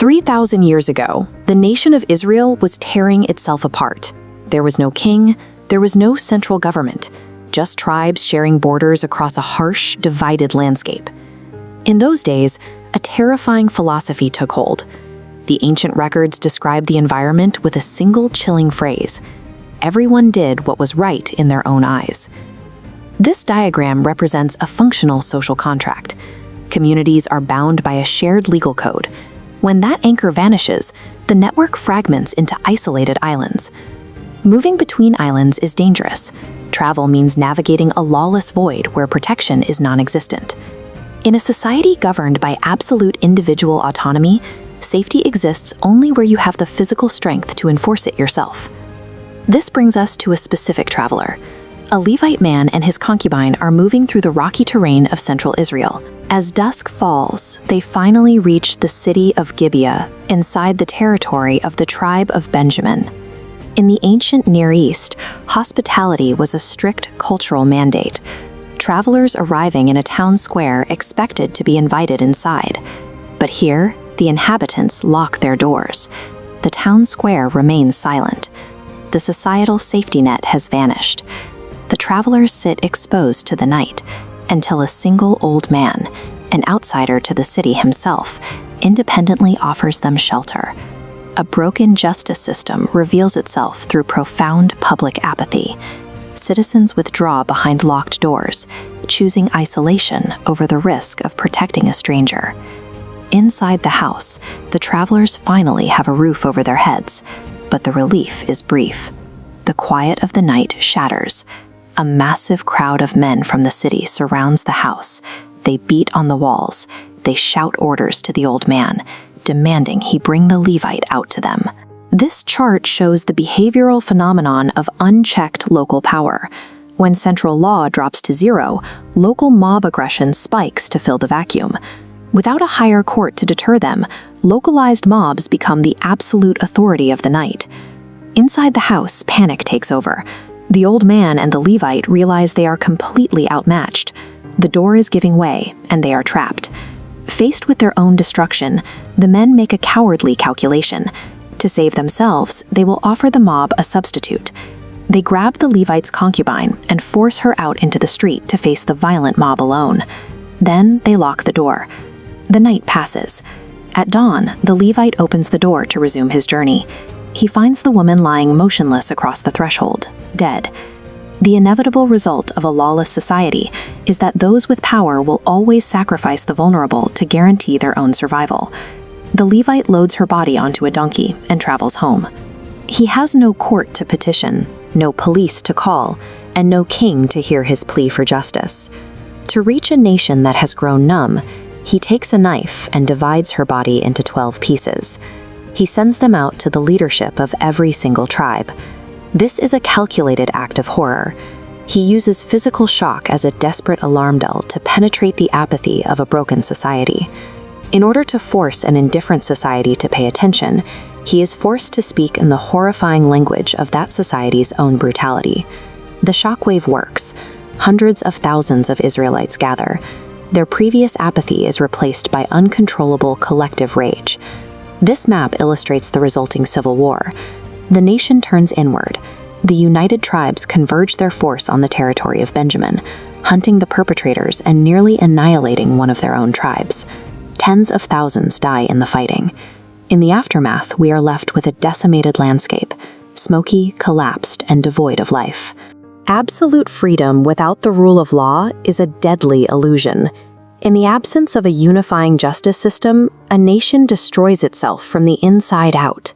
3,000 years ago, the nation of Israel was tearing itself apart. There was no king, there was no central government, just tribes sharing borders across a harsh, divided landscape. In those days, a terrifying philosophy took hold. The ancient records describe the environment with a single chilling phrase: everyone did what was right in their own eyes. This diagram represents a functional social contract. Communities are bound by a shared legal code. When that anchor vanishes, the network fragments into isolated islands. Moving between islands is dangerous. Travel means navigating a lawless void where protection is non-existent. In a society governed by absolute individual autonomy, safety exists only where you have the physical strength to enforce it yourself. This brings us to a specific traveler. A Levite man and his concubine are moving through the rocky terrain of central Israel. As dusk falls, they finally reach the city of Gibeah, inside the territory of the tribe of Benjamin. In the ancient Near East, hospitality was a strict cultural mandate. Travelers arriving in a town square expected to be invited inside. But here, the inhabitants lock their doors. The town square remains silent. The societal safety net has vanished. The travelers sit exposed to the night, until a single old man, an outsider to the city himself, independently offers them shelter. A broken justice system reveals itself through profound public apathy. Citizens withdraw behind locked doors, choosing isolation over the risk of protecting a stranger. Inside the house, the travelers finally have a roof over their heads, but the relief is brief. The quiet of the night shatters. A massive crowd of men from the city surrounds the house. They beat on the walls. They shout orders to the old man, demanding he bring the Levite out to them. This chart shows the behavioral phenomenon of unchecked local power. When central law drops to zero, local mob aggression spikes to fill the vacuum. Without a higher court to deter them, localized mobs become the absolute authority of the night. Inside the house, panic takes over. The old man and the Levite realize they are completely outmatched. The door is giving way, and they are trapped. Faced with their own destruction, the men make a cowardly calculation. To save themselves, they will offer the mob a substitute. They grab the Levite's concubine and force her out into the street to face the violent mob alone. Then they lock the door. The night passes. At dawn, the Levite opens the door to resume his journey. He finds the woman lying motionless across the threshold, dead. The inevitable result of a lawless society is that those with power will always sacrifice the vulnerable to guarantee their own survival. The Levite loads her body onto a donkey and travels home. He has no court to petition, no police to call, and no king to hear his plea for justice. To reach a nation that has grown numb, he takes a knife and divides her body into 12 pieces. He sends them out to the leadership of every single tribe. This is a calculated act of horror. He uses physical shock as a desperate alarm bell to penetrate the apathy of a broken society. In order to force an indifferent society to pay attention, he is forced to speak in the horrifying language of that society's own brutality. The shockwave works. Hundreds of thousands of Israelites gather. Their previous apathy is replaced by uncontrollable collective rage. This map illustrates the resulting civil war. The nation turns inward. The united tribes converge their force on the territory of Benjamin, hunting the perpetrators and nearly annihilating one of their own tribes. Tens of thousands die in the fighting. In the aftermath, we are left with a decimated landscape, smoky, collapsed, and devoid of life. Absolute freedom without the rule of law is a deadly illusion. In the absence of a unifying justice system, a nation destroys itself from the inside out.